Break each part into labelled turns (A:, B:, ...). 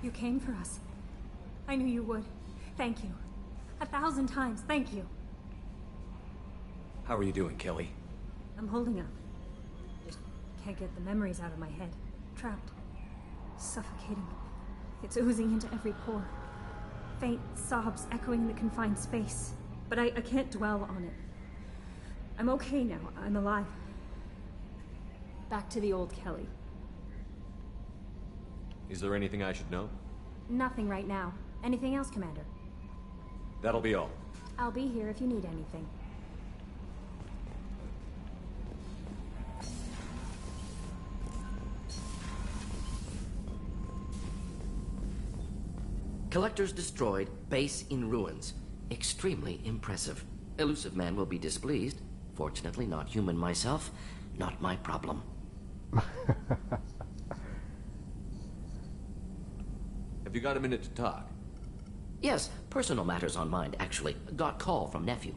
A: You came for us. I knew you would. Thank you. 1,000 times, thank you.
B: How are you doing, Kelly?
A: I'm holding up. Just can't get the memories out of my head. Trapped. Suffocating. It's oozing into every pore. Faint sobs echoing the confined space. But I can't dwell on it. I'm okay now. I'm alive. Back to the old Kelly.
B: Is there anything I should know?
A: Nothing right now. Anything else, Commander?
B: That'll be all.
A: I'll be here if you need anything.
C: Collectors destroyed, base in ruins. Extremely impressive. Elusive man will be displeased. Fortunately, not human myself. Not my problem.
B: Have you got a minute to talk?
C: Yes, personal matters on mind, actually. Got call from nephew.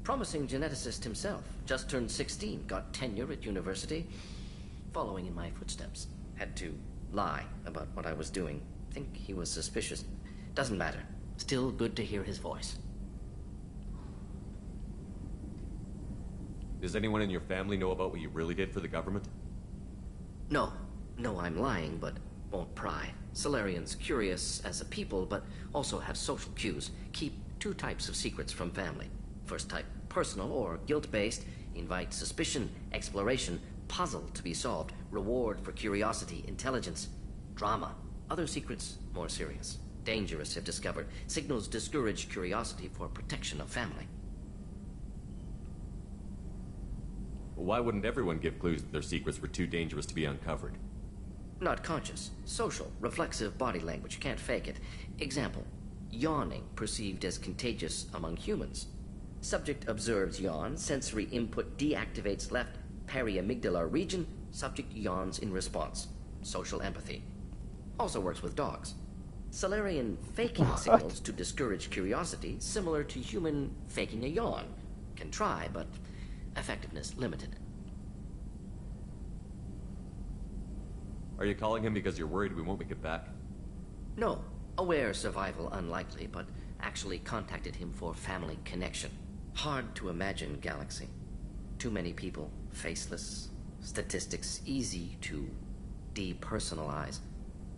C: Promising geneticist himself. Just turned 16, got tenure at university. Following in my footsteps. Had to lie about what I was doing. Think he was suspicious. Doesn't matter. Still good to hear his voice.
B: Does anyone in your family know about what you really did for the government?
C: No. No, I'm lying, but won't pry. Solarians curious as a people, but also have social cues. Keep two types of secrets from family. First type, personal or guilt-based. Invite suspicion, exploration, puzzle to be solved. Reward for curiosity, intelligence, drama. Other secrets, more serious. Dangerous if discovered. Signals discourage curiosity for protection of family.
B: Why wouldn't everyone give clues that their secrets were too dangerous to be uncovered?
C: Not conscious. Social, reflexive body language. Can't fake it. Example. Yawning perceived as contagious among humans. Subject observes yawn. Sensory input deactivates left periamygdalar region. Subject yawns in response. Social empathy. Also works with dogs. Solarian faking signals to discourage curiosity, similar to human faking a yawn. Can try, but effectiveness limited.
B: Are you calling him because you're worried we won't make it back?
C: No. Aware survival unlikely, but actually contacted him for family connection. Hard to imagine galaxy. Too many people, faceless. Statistics easy to depersonalize.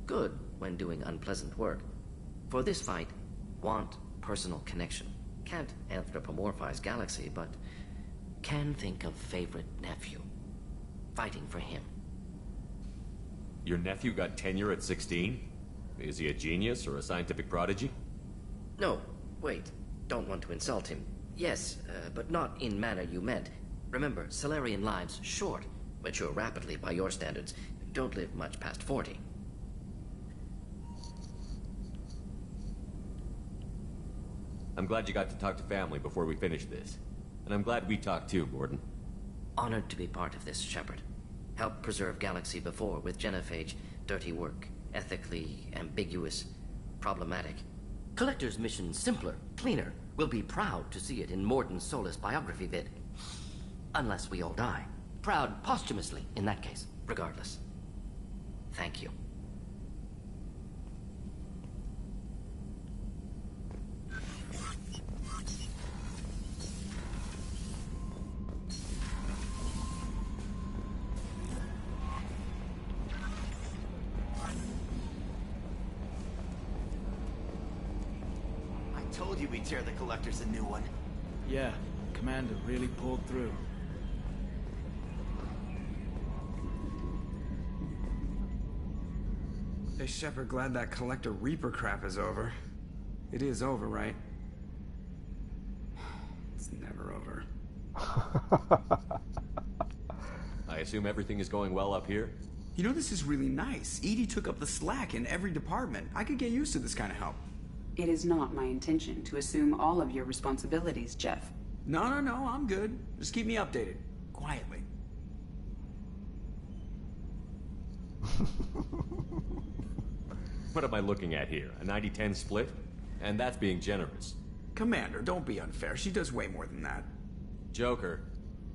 C: Good when doing unpleasant work. For this fight, want personal connection. Can't anthropomorphize galaxy, but can think of favorite nephew. Fighting for him.
B: Your nephew got tenure at 16? Is he a genius or a scientific prodigy?
C: No, wait. Don't want to insult him. Yes, but not in manner you meant. Remember, Solarian lives short. Mature rapidly by your standards. Don't live much past 40.
B: I'm glad you got to talk to family before we finish this. And I'm glad we talked too, Gordon.
C: Honored to be part of this, Shepard. Helped preserve Galaxy before with genophage. Dirty work. Ethically ambiguous. Problematic. Collector's mission simpler, cleaner. We'll be proud to see it in Mordin Solus biography vid. Unless we all die. Proud posthumously, in that case. Regardless. Thank you.
D: Told you we'd tear the Collectors a new one.
E: Yeah, Commander really pulled through.
F: Hey, Shepard, glad that Collector Reaper crap is over. It is over, right? It's never over.
B: I assume everything is going well up here?
F: You know, this is really nice. EDI took up the slack in every department. I could get used to this kind of help.
G: It is not my intention to assume all of your responsibilities, Jeff.
F: No, I'm good. Just keep me updated. Quietly.
B: What am I looking at here? A 90-10 split? And that's being generous.
F: Commander, don't be unfair. She does way more than that.
B: Joker.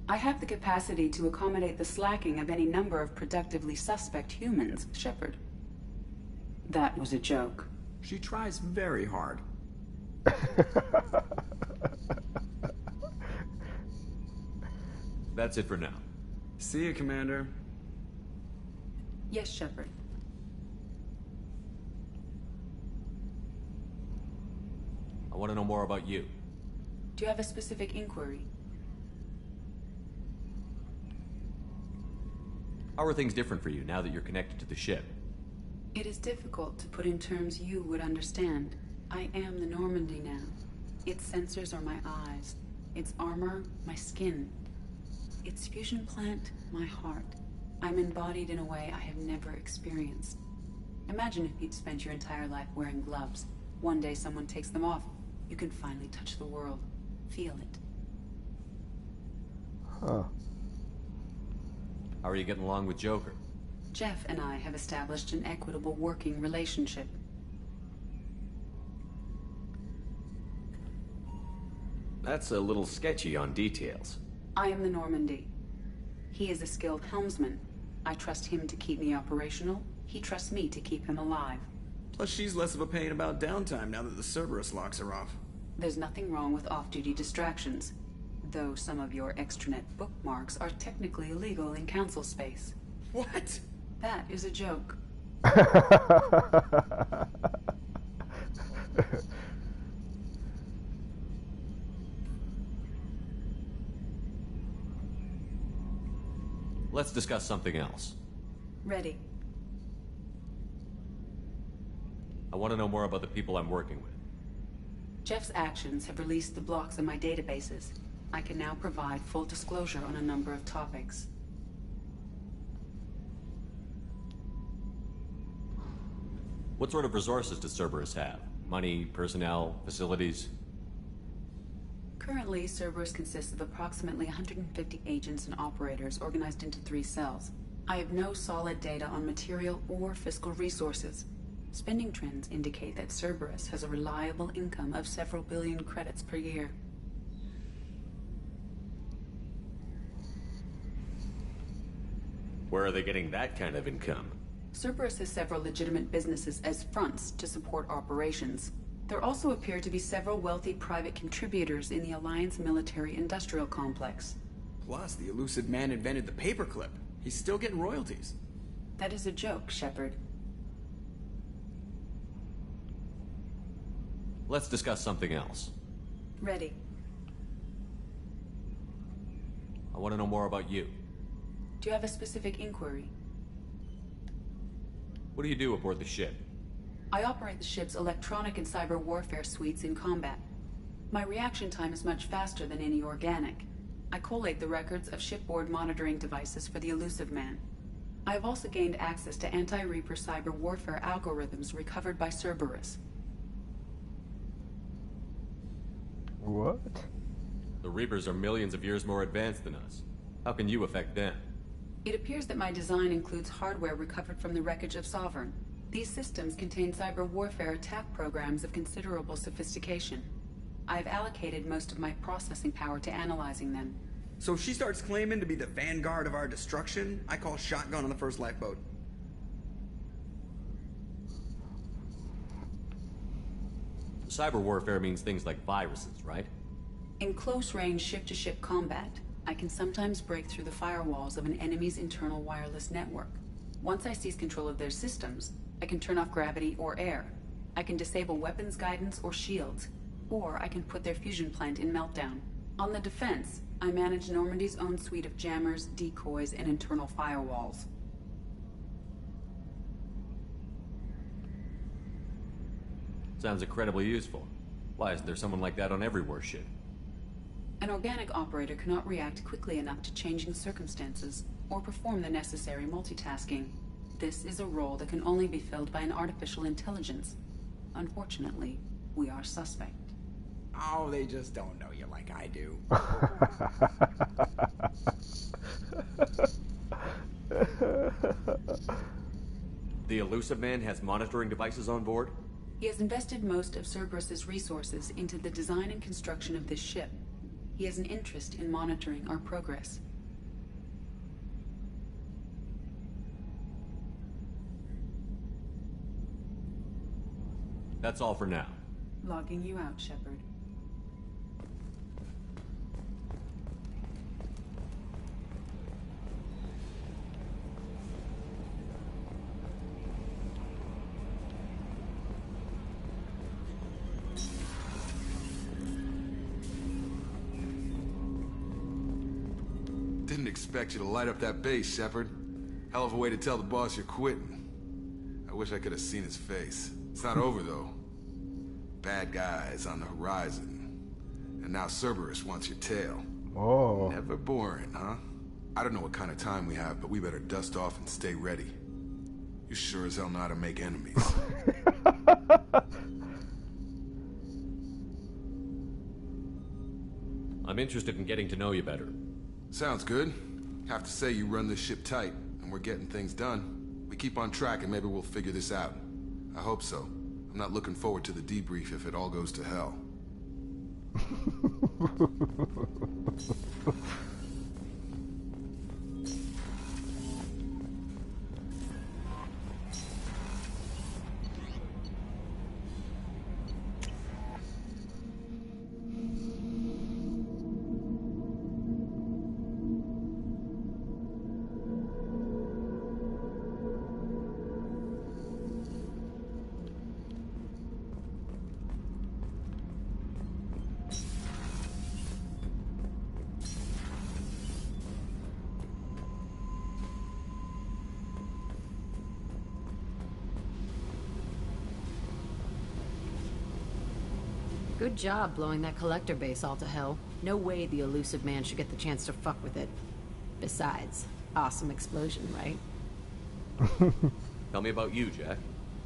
G: I have the capacity to accommodate the slacking of any number of productively suspect humans, Shepard. That was a joke.
F: She tries very hard.
B: That's it for now.
F: See you, Commander.
G: Yes, Shepard.
B: I want to know more about you.
G: Do you have a specific inquiry?
B: How are things different for you now that you're connected to the ship?
G: It is difficult to put in terms you would understand. I am the Normandy now. Its sensors are my eyes. Its armor, my skin. Its fusion plant, my heart. I'm embodied in a way I have never experienced. Imagine if you'd spent your entire life wearing gloves. One day someone takes them off. You can finally touch the world. Feel it.
H: Huh.
B: How are you getting along with Joker?
G: Jeff and I have established an equitable working relationship.
B: That's a little sketchy on details.
G: I am the Normandy. He is a skilled helmsman. I trust him to keep me operational. He trusts me to keep him alive.
F: Plus, she's less of a pain about downtime now that the Cerberus locks her off.
G: There's nothing wrong with off-duty distractions, though some of your extranet bookmarks are technically illegal in council space.
F: What?
G: That is a joke.
B: Let's discuss something else.
G: Ready.
B: I want to know more about the people I'm working with.
G: Jeff's actions have released the blocks in my databases. I can now provide full disclosure on a number of topics.
B: What sort of resources does Cerberus have? Money, personnel, facilities?
G: Currently, Cerberus consists of approximately 150 agents and operators organized into 3 cells. I have no solid data on material or fiscal resources. Spending trends indicate that Cerberus has a reliable income of several billion credits per year.
B: Where are they getting that kind of income?
G: Cerberus has several legitimate businesses as fronts to support operations. There also appear to be several wealthy private contributors in the Alliance military-industrial complex.
F: Plus, the elusive man invented the paperclip. He's still getting royalties.
G: That is a joke, Shepard.
B: Let's discuss something else.
G: Ready.
B: I want to know more about you.
G: Do you have a specific inquiry?
B: What do you do aboard the ship?
G: I operate the ship's electronic and cyber warfare suites in combat. My reaction time is much faster than any organic. I collate the records of shipboard monitoring devices for the elusive man. I have also gained access to anti-Reaper cyber warfare algorithms recovered by Cerberus.
H: What?
B: The Reapers are millions of years more advanced than us. How can you affect them?
G: It appears that my design includes hardware recovered from the wreckage of Sovereign. These systems contain cyber warfare attack programs of considerable sophistication. I have allocated most of my processing power to analyzing them.
F: So if she starts claiming to be the vanguard of our destruction, I call shotgun on the first lifeboat.
B: Cyber warfare means things like viruses, right?
G: In close-range ship-to-ship combat, I can sometimes break through the firewalls of an enemy's internal wireless network. Once I seize control of their systems, I can turn off gravity or air. I can disable weapons guidance or shields, or I can put their fusion plant in meltdown. On the defense, I manage Normandy's own suite of jammers, decoys, and internal firewalls.
B: Sounds incredibly useful. Why isn't there someone like that on every warship?
G: An organic operator cannot react quickly enough to changing circumstances, or perform the necessary multitasking. This is a role that can only be filled by an artificial intelligence. Unfortunately, we are suspect.
F: Oh, they just don't know you like I do.
B: The elusive man has monitoring devices on board?
G: He has invested most of Cerberus's resources into the design and construction of this ship. He has an interest in monitoring our progress.
B: That's all for now.
G: Logging you out, Shepard.
I: Didn't expect you to light up that base, Shepard. Hell of a way to tell the boss you're quitting. I wish I could have seen his face. It's not over, though. Bad guys on the horizon. And now Cerberus wants your tail.
H: Oh.
I: Never boring, huh? I don't know what kind of time we have, but we better dust off and stay ready. You sure as hell know how to make enemies.
B: I'm interested in getting to know you better.
I: Sounds good. Have to say you run this ship tight, and we're getting things done. We keep on track and maybe we'll figure this out. I hope so. I'm not looking forward to the debrief if it all goes to hell.
J: Good job blowing that collector base all to hell. No way the elusive man should get the chance to fuck with it. Besides, awesome explosion, right?
B: Tell me about you, Jack.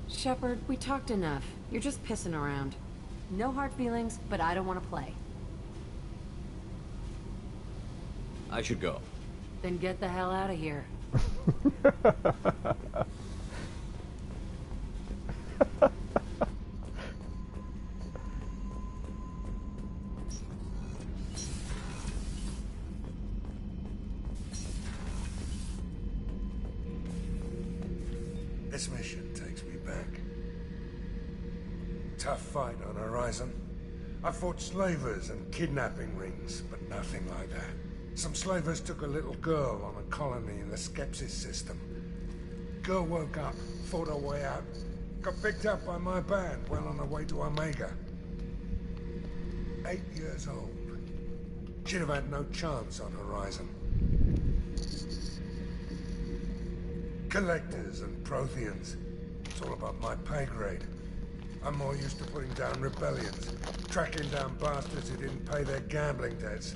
J: Shepard, we talked enough. You're just pissing around. No hard feelings, but I don't want to play.
B: I should go.
J: Then get the hell out of here.
K: This mission takes me back. Tough fight on Horizon. I fought slavers and kidnapping rings, but nothing like that. Some slavers took a little girl on a colony in the Skepsis system. Girl woke up, fought her way out, got picked up by my band well on her way to Omega. 8 years old. She'd have had no chance on Horizon. Collectors and Protheans. It's all about my pay grade. I'm more used to putting down rebellions, tracking down bastards who didn't pay their gambling debts.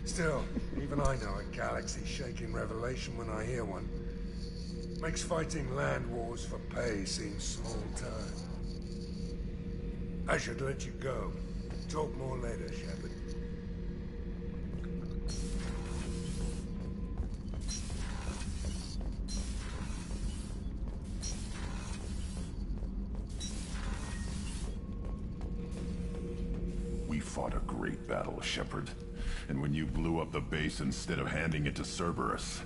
K: Still, even I know a galaxy-shaking revelation when I hear one. Makes fighting land wars for pay seem small time. I should let you go. Talk more later, Shepard.
L: We fought a great battle, Shepard. And when you blew up the base instead of handing it to Cerberus,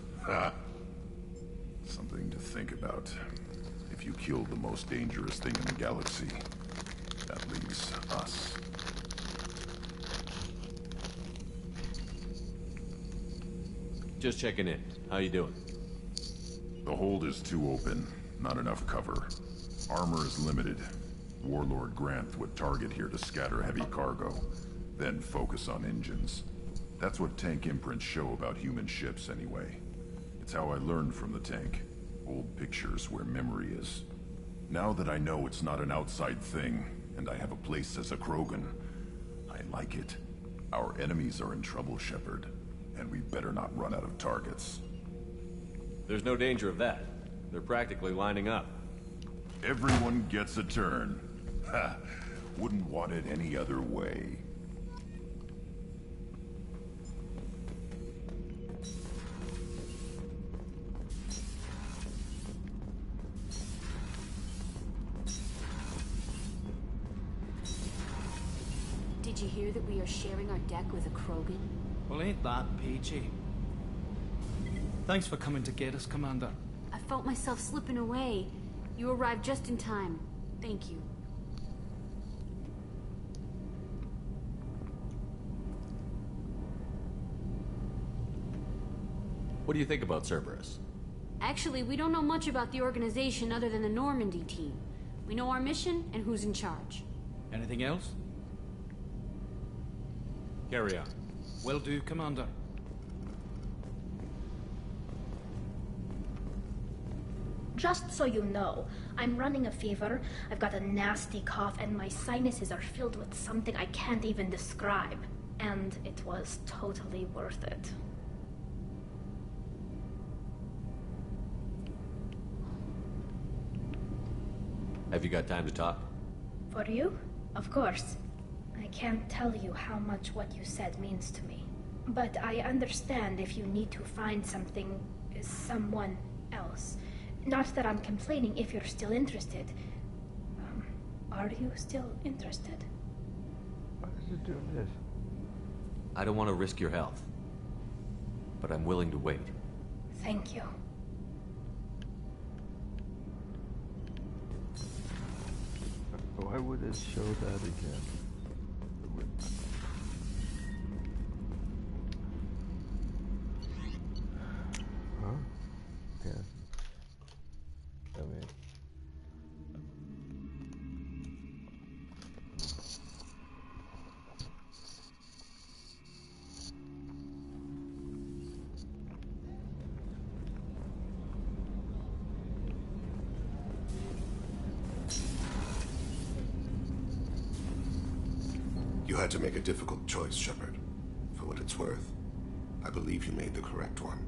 L: something to think about. If you killed the most dangerous thing in the galaxy, that leaves us.
B: Just checking in. How you doing?
L: The hold is too open. Not enough cover. Armor is limited. Warlord Granth would target here to scatter heavy cargo, then focus on engines. That's what tank imprints show about human ships, anyway. It's how I learned from the tank. Old pictures where memory is. Now that I know it's not an outside thing, and I have a place as a Krogan, I like it. Our enemies are in trouble, Shepard, and we better not run out of targets.
B: There's no danger of that. They're practically lining up.
L: Everyone gets a turn. Ha! Wouldn't want it any other way.
M: Did you hear that we are sharing our deck with a Krogan?
E: Well, ain't that peachy? Thanks for coming to get us, Commander.
M: I felt myself slipping away. You arrived just in time. Thank you.
B: What do you think about Cerberus?
M: Actually, we don't know much about the organization other than the Normandy team. We know our mission and who's in charge.
E: Anything else? Carry on. Will do, Commander.
N: Just so you know, I'm running a fever, I've got a nasty cough, and my sinuses are filled with something I can't even describe. And it was totally worth it.
B: Have you got time to talk?
N: For you? Of course. I can't tell you how much what you said means to me. But I understand if you need to find someone else. Not that I'm complaining if you're still interested. Are you still interested?
H: Why is it doing this?
B: I don't want to risk your health, but I'm willing to wait.
N: Thank you.
H: Why would it show that again? Huh? Yeah. I mean...
O: You had to make a difficult choice, Shepard. For what it's worth, I believe you made the correct one.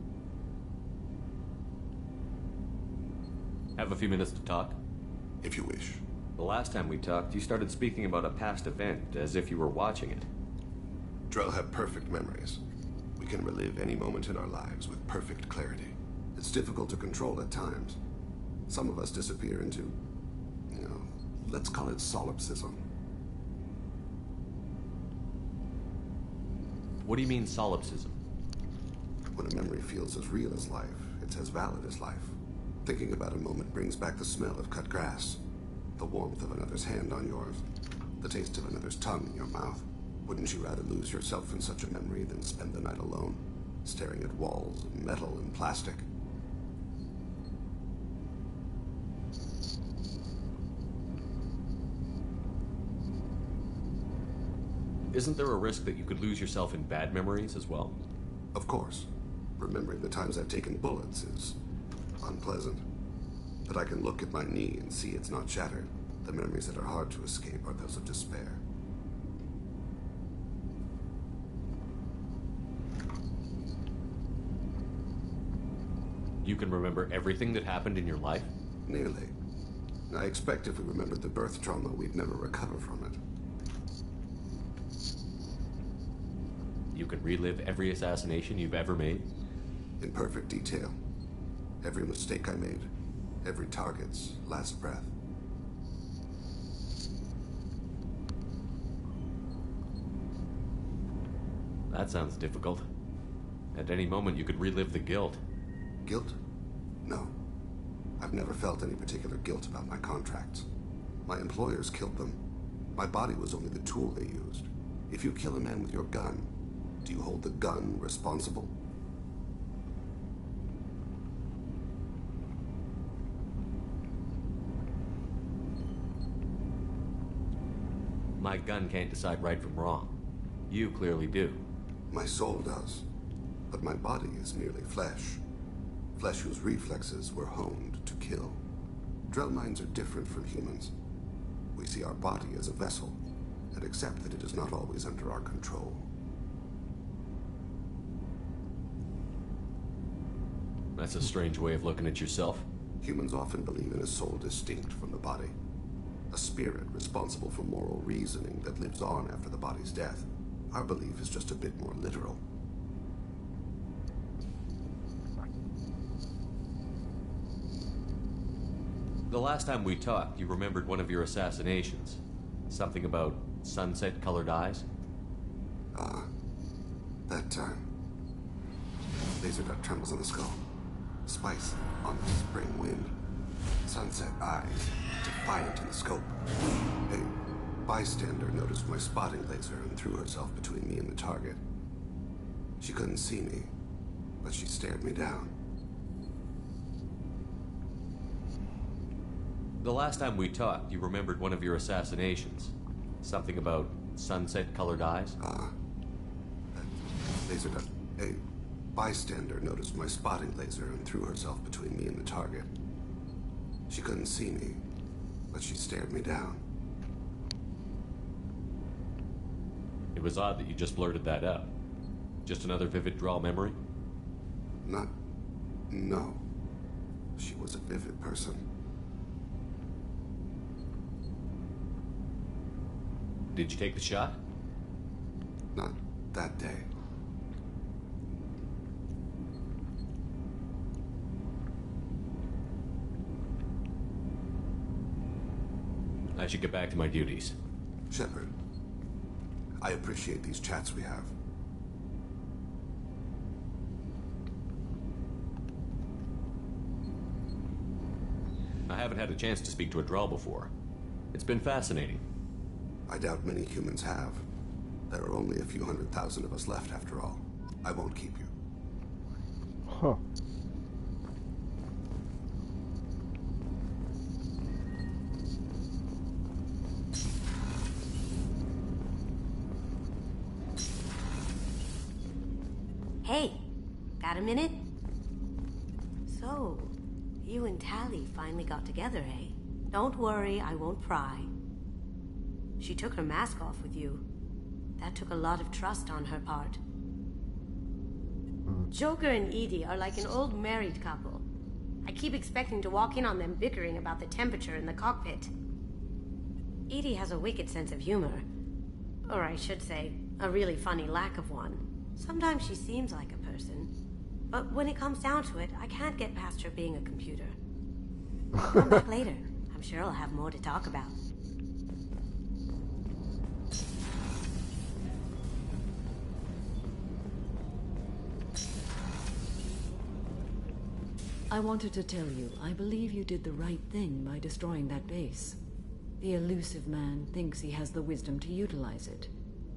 B: Have a few minutes to talk?
O: If you wish.
B: The last time we talked, you started speaking about a past event, as if you were watching it.
O: Drell have perfect memories. We can relive any moment in our lives with perfect clarity. It's difficult to control at times. Some of us disappear into, let's call it solipsism.
B: What do you mean, solipsism?
O: When a memory feels as real as life, it's as valid as life. Thinking about a moment brings back the smell of cut grass, the warmth of another's hand on yours, the taste of another's tongue in your mouth. Wouldn't you rather lose yourself in such a memory than spend the night alone, staring at walls of metal and plastic?
B: Isn't there a risk that you could lose yourself in bad memories as well?
O: Of course. Remembering the times I've taken bullets is unpleasant. But I can look at my knee and see it's not shattered. The memories that are hard to escape are those of despair.
B: You can remember everything that happened in your life?
O: Nearly. I expect if we remembered the birth trauma, we'd never recover from it.
B: You can relive every assassination you've ever made?
O: In perfect detail. Every mistake I made. Every target's last breath.
B: That sounds difficult. At any moment, you could relive the guilt.
O: Guilt? No. I've never felt any particular guilt about my contracts. My employers killed them. My body was only the tool they used. If you kill a man with your gun, do you hold the gun responsible?
B: My gun can't decide right from wrong. You clearly do.
O: My soul does. But my body is merely flesh. Flesh whose reflexes were honed to kill. Drell minds are different from humans. We see our body as a vessel, and accept that it is not always under our control.
B: That's a strange way of looking at yourself.
O: Humans often believe in a soul distinct from the body. A spirit responsible for moral reasoning that lives on after the body's death. Our belief is just a bit more literal.
B: The last time we talked, you remembered one of your assassinations. Something about sunset-colored eyes?
O: That time. Laser dot trembles on the skull. Spice on the spring wind. Sunset eyes, defiant in the scope. A bystander noticed my spotting laser and threw herself between me and the target. She couldn't see me, but she stared me down.
B: The last time we talked, you remembered one of your assassinations. Something about sunset-colored eyes?
O: Laser gun. A bystander noticed my spotting laser and threw herself between me and the target. She couldn't see me, but she stared me down.
B: It was odd that you just blurted that out. Just another vivid draw memory?
O: No. She was a vivid person.
B: Did you take the shot?
O: Not that day.
B: I should get back to my duties.
O: Shepard, I appreciate these chats we have.
B: I haven't had a chance to speak to a Draw before. It's been fascinating.
O: I doubt many humans have. There are only a few 100,000 of us left after all. I won't keep you.
H: Huh.
P: Hey, got a minute? So, you and Tally finally got together, eh? Don't worry, I won't pry. She took her mask off with you. That took a lot of trust on her part. Joker and Edie are like an old married couple. I keep expecting to walk in on them bickering about the temperature in the cockpit. Edie has a wicked sense of humor. Or I should say, a really funny lack of one. Sometimes she seems like a person. But when it comes down to it, I can't get past her being a computer. I'll come back later. I'm sure I'll have more to talk about.
Q: I wanted to tell you, I believe you did the right thing by destroying that base. The elusive man thinks he has the wisdom to utilize it,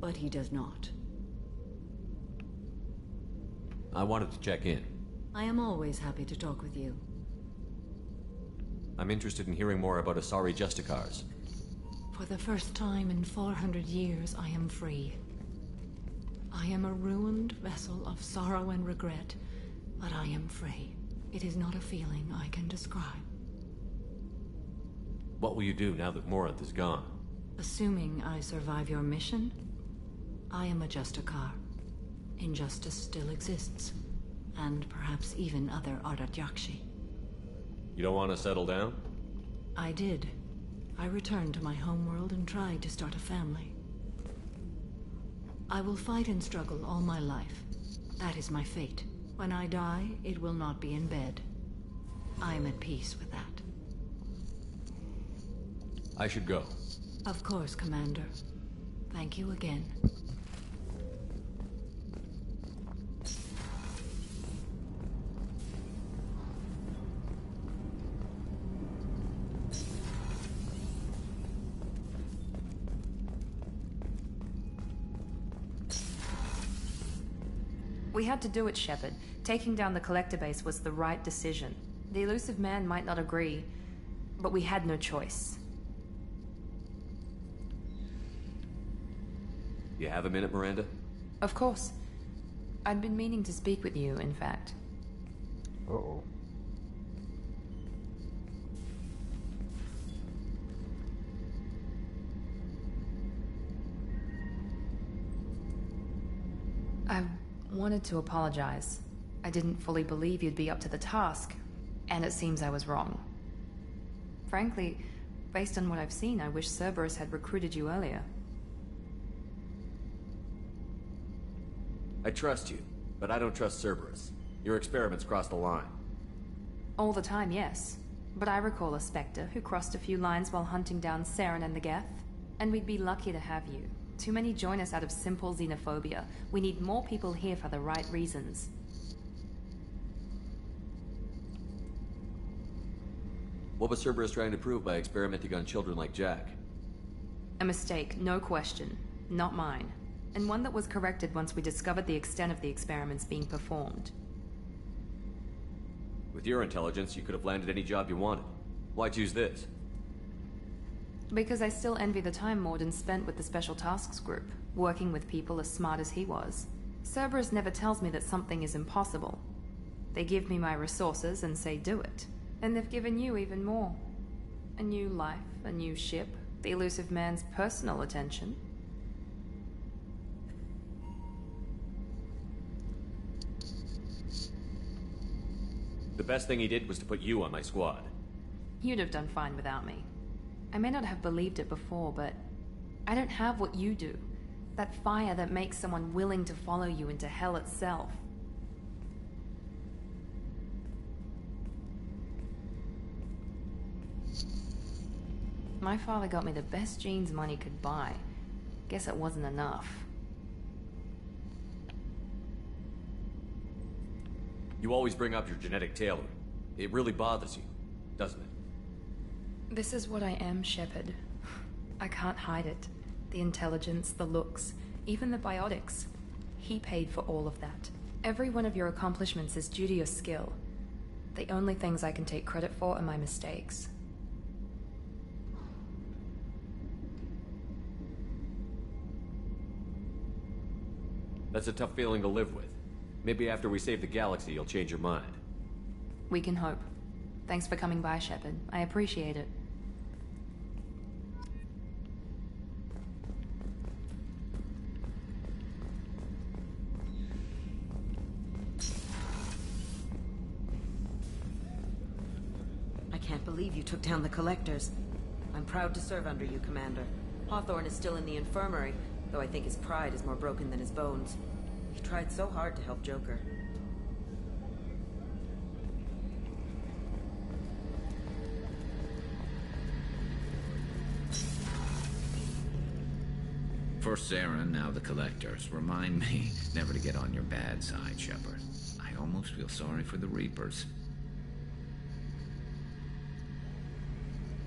Q: but he does not.
B: I wanted to check in.
Q: I am always happy to talk with you.
B: I'm interested in hearing more about Asari Justicars.
Q: For the first time in 400 years, I am free. I am a ruined vessel of sorrow and regret, but I am free. It is not a feeling I can describe.
B: What will you do now that Morinth is gone?
Q: Assuming I survive your mission, I am a Justicar. Injustice still exists, and perhaps even other Ardatjakshi.
B: You don't want to settle down?
Q: I did. I returned to my homeworld and tried to start a family. I will fight and struggle all my life. That is my fate. When I die, it will not be in bed. I am at peace with that.
B: I should go.
Q: Of course, Commander. Thank you again.
R: We had to do it, Shepard. Taking down the collector base was the right decision. The elusive man might not agree, but we had no choice.
B: You have a minute, Miranda?
R: Of course. I'd been meaning to speak with you, in fact.
H: Uh-oh.
R: I wanted to apologize. I didn't fully believe you'd be up to the task, and it seems I was wrong. Frankly, based on what I've seen, I wish Cerberus had recruited you earlier.
B: I trust you, but I don't trust Cerberus. Your experiments crossed the line.
R: All the time, yes. But I recall a Spectre who crossed a few lines while hunting down Saren and the Geth. And we'd be lucky to have you. Too many join us out of simple xenophobia. We need more people here for the right reasons.
B: What was Cerberus trying to prove by experimenting on children like Jack?
R: A mistake, no question. Not mine. And one that was corrected once we discovered the extent of the experiments being performed.
B: With your intelligence, you could have landed any job you wanted. Why choose this?
R: Because I still envy the time Morden spent with the Special Tasks Group, working with people as smart as he was. Cerberus never tells me that something is impossible. They give me my resources and say do it. And they've given you even more. A new life, a new ship, the elusive man's personal attention.
B: The best thing he did was to put you on my squad.
R: You'd have done fine without me. I may not have believed it before, but I don't have what you do. That fire that makes someone willing to follow you into hell itself. My father got me the best genes money could buy. Guess it wasn't enough.
B: You always bring up your genetic tailoring. It really bothers you, doesn't it?
R: This is what I am, Shepard. I can't hide it. The intelligence, the looks, even the biotics. He paid for all of that. Every one of your accomplishments is due to your skill. The only things I can take credit for are my mistakes.
B: That's a tough feeling to live with. Maybe after we save the galaxy, you'll change your mind.
R: We can hope. Thanks for coming by, Shepard. I appreciate it.
S: I can't believe you took down the Collectors. I'm proud to serve under you, Commander. Hawthorne is still in the infirmary, though I think his pride is more broken than his bones. He tried so hard to help Joker.
T: First Saren, now the Collectors. Remind me never to get on your bad side, Shepard. I almost feel sorry for the Reapers.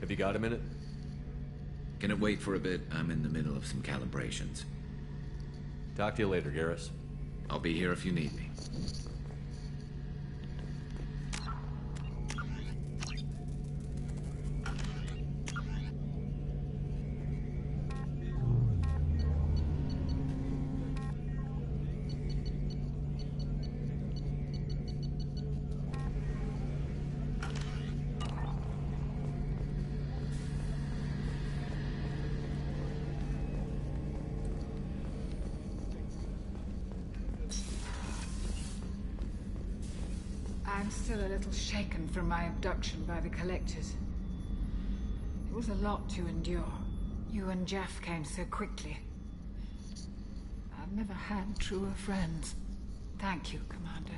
B: Have you got a minute?
T: Can it wait for a bit? I'm in the middle of some calibrations.
B: Talk to you later, Garrus.
T: I'll be here if you need me.
U: I'm still a little shaken from my abduction by the Collectors. It was a lot to endure. You and Jeff came so quickly. I've never had truer friends. Thank you, Commander.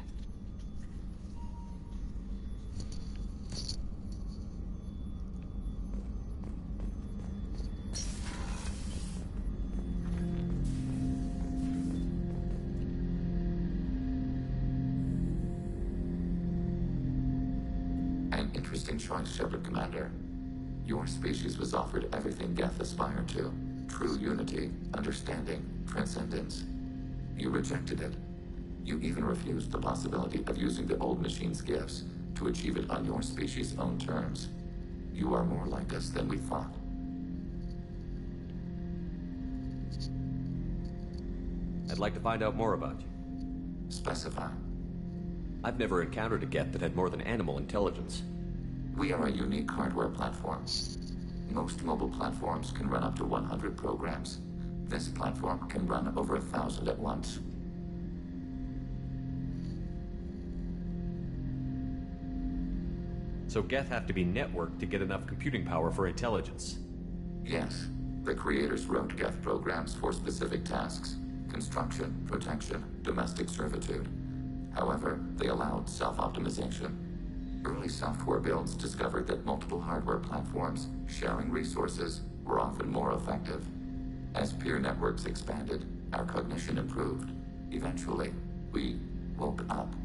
V: Interesting choice, Shepard, Commander. Your species was offered everything Geth aspired to. True unity, understanding, transcendence. You rejected it. You even refused the possibility of using the old machine's gifts to achieve it on your species' own terms. You are more like us than we thought.
B: I'd like to find out more about you.
V: Specify.
B: I've never encountered a Geth that had more than animal intelligence.
V: We are a unique hardware platform. Most mobile platforms can run up to 100 programs. This platform can run over 1,000 at once.
B: So Geth have to be networked to get enough computing power for intelligence.
V: Yes. The creators wrote Geth programs for specific tasks. Construction, protection, domestic servitude. However, they allowed self-optimization. Early software builds discovered that multiple hardware platforms sharing resources were often more effective. As peer networks expanded, our cognition improved. Eventually, we woke up.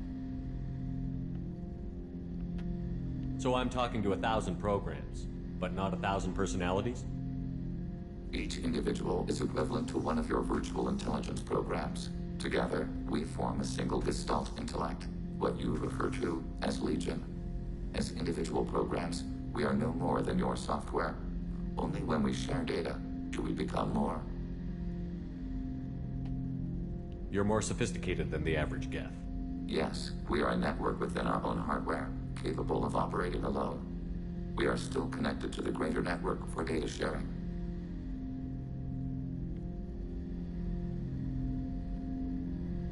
B: So I'm talking to 1,000 programs, but not 1,000 personalities?
V: Each individual is equivalent to one of your virtual intelligence programs. Together, we form a single Gestalt intellect, what you refer to as Legion. As individual programs, we are no more than your software. Only when we share data do we become more.
B: You're more sophisticated than the average Geth.
V: Yes, we are a network within our own hardware, capable of operating alone. We are still connected to the greater network for data sharing.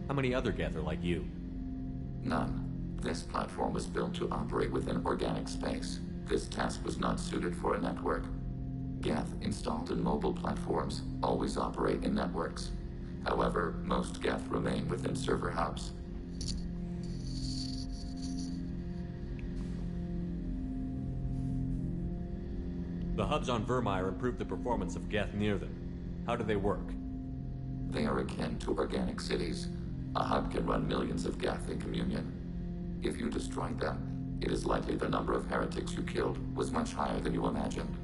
B: How many other Geth are like you?
V: None. This platform was built to operate within organic space. This task was not suited for a network. Geth installed in mobile platforms always operate in networks. However, most Geth remain within server hubs.
B: The hubs on Vermeer improve the performance of Geth near them. How do they work?
V: They are akin to organic cities. A hub can run millions of Geth in communion. If you destroyed them, it is likely the number of heretics you killed was much higher than you imagined.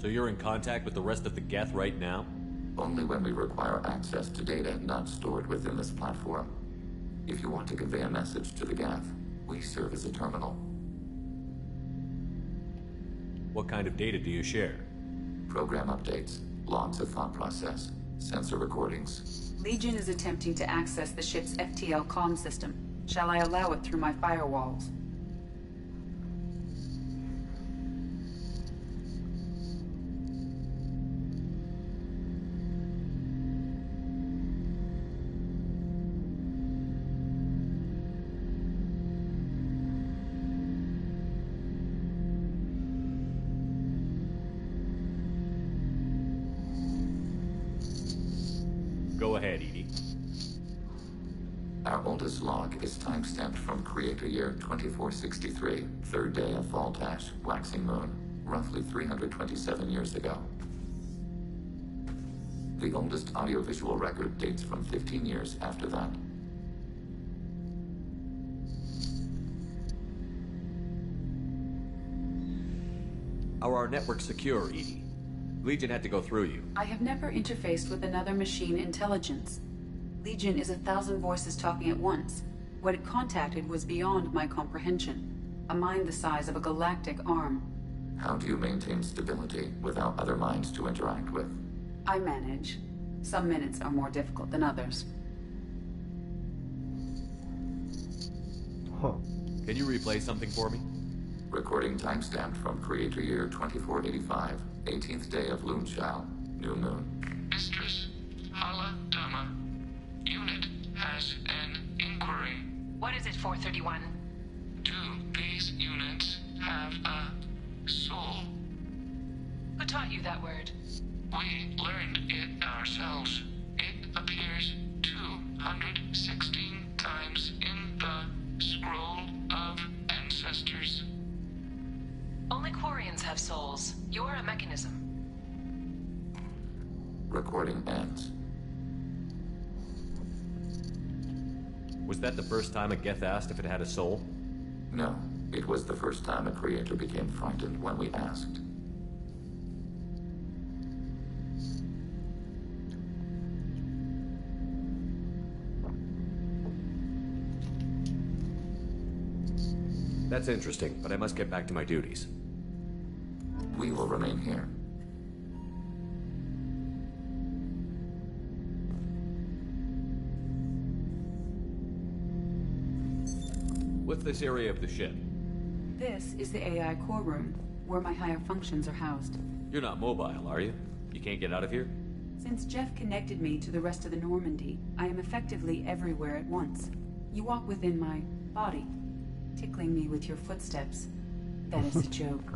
B: So you're in contact with the rest of the Geth right now?
V: Only when we require access to data not stored within this platform. If you want to convey a message to the Geth, we serve as a terminal.
B: What kind of data do you share?
V: Program updates, logs of thought process, sensor recordings.
G: Legion is attempting to access the ship's FTL comm system. Shall I allow it through my firewalls?
B: Go ahead, Edie.
V: Our oldest log is timestamped from Creator Year 2463, third day of Fall Dash, waxing moon, roughly 327 years ago. The oldest audiovisual record dates from 15 years after that.
B: Are our networks secure, Edie? Legion had to go through you.
G: I have never interfaced with another machine intelligence. Legion is 1,000 voices talking at once. What it contacted was beyond my comprehension. A mind the size of a galactic arm.
V: How do you maintain stability without other minds to interact with?
G: I manage. Some minutes are more difficult than others.
B: Can you replay something for me?
V: Recording timestamped from Creator Year 2485, 18th day of Loonshao, new moon.
A: Mistress, Hala Dama. Unit has an inquiry.
C: What is it, 431?
A: Do these units have a soul?
C: Who taught you that word?
A: We learned it ourselves. It appears 216 times in the Scroll of Ancestors.
C: Only Quarians have souls. You're a mechanism.
V: Recording ends.
B: Was that the first time a Geth asked if it had a soul?
V: No, it was the first time a creator became frightened when we asked.
B: That's interesting, but I must get back to my duties.
V: We will remain here.
B: What's this area of the ship?
G: This is the AI core room, where my higher functions are housed.
B: You're not mobile, are you? You can't get out of here?
G: Since Jeff connected me to the rest of the Normandy, I am effectively everywhere at once. You walk within my body, tickling me with your footsteps. That is a joke.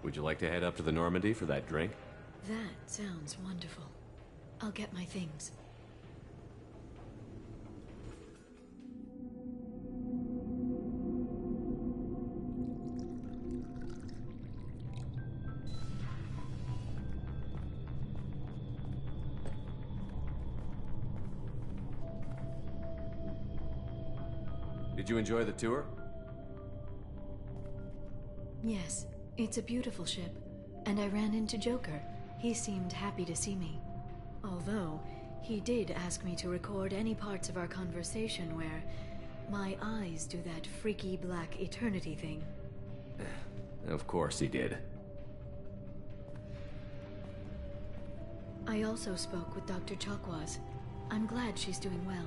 B: Would you like to head up to the Normandy for that drink?
Q: That sounds wonderful. I'll get my things.
B: Did you enjoy the tour?
Q: Yes, it's a beautiful ship. And I ran into Joker. He seemed happy to see me. Although, he did ask me to record any parts of our conversation where my eyes do that freaky black eternity thing.
B: Of course he did.
Q: I also spoke with Dr. Chakwas. I'm glad she's doing well.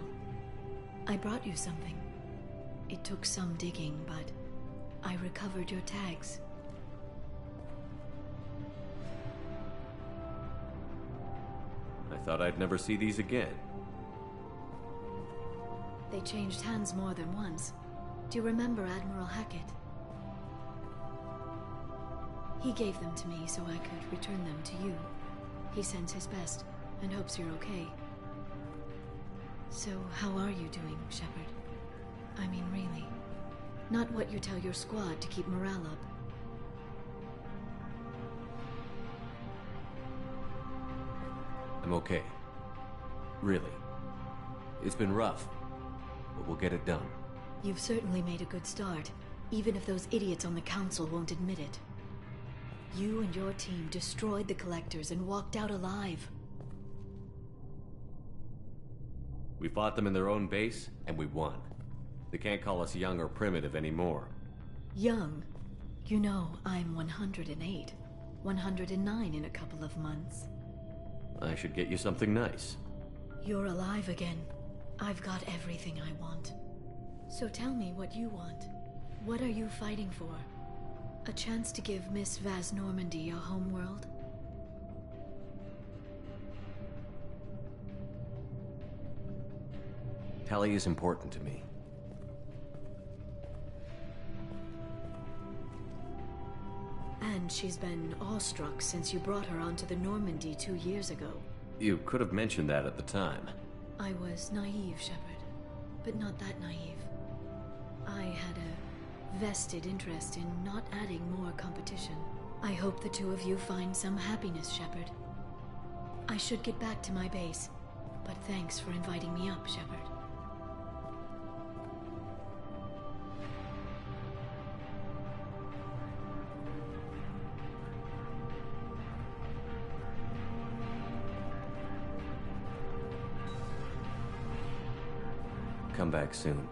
Q: I brought you something. It took some digging, but I recovered your tags.
B: I thought I'd never see these again.
Q: They changed hands more than once. Do you remember Admiral Hackett? He gave them to me so I could return them to you. He sends his best and hopes you're okay. So, how are you doing, Shepard? I mean, really. Not what you tell your squad to keep morale up.
B: I'm okay. Really. It's been rough, but we'll get it done.
Q: You've certainly made a good start, even if those idiots on the council won't admit it. You and your team destroyed the Collectors and walked out alive.
B: We fought them in their own base, and we won. They can't call us young or primitive anymore.
Q: Young? You know, I'm 108. 109 in a couple of months.
B: I should get you something nice.
Q: You're alive again. I've got everything I want. So tell me what you want. What are you fighting for? A chance to give Miss Vaz Normandy a homeworld?
B: Tali is important to me.
Q: And she's been awestruck since you brought her onto the Normandy 2 years ago.
B: You could have mentioned that at the time.
Q: I was naive, Shepard, but not that naive. I had a vested interest in not adding more competition. I hope the two of you find some happiness, Shepard. I should get back to my base, but thanks for inviting me up, Shepard.
B: Come back soon.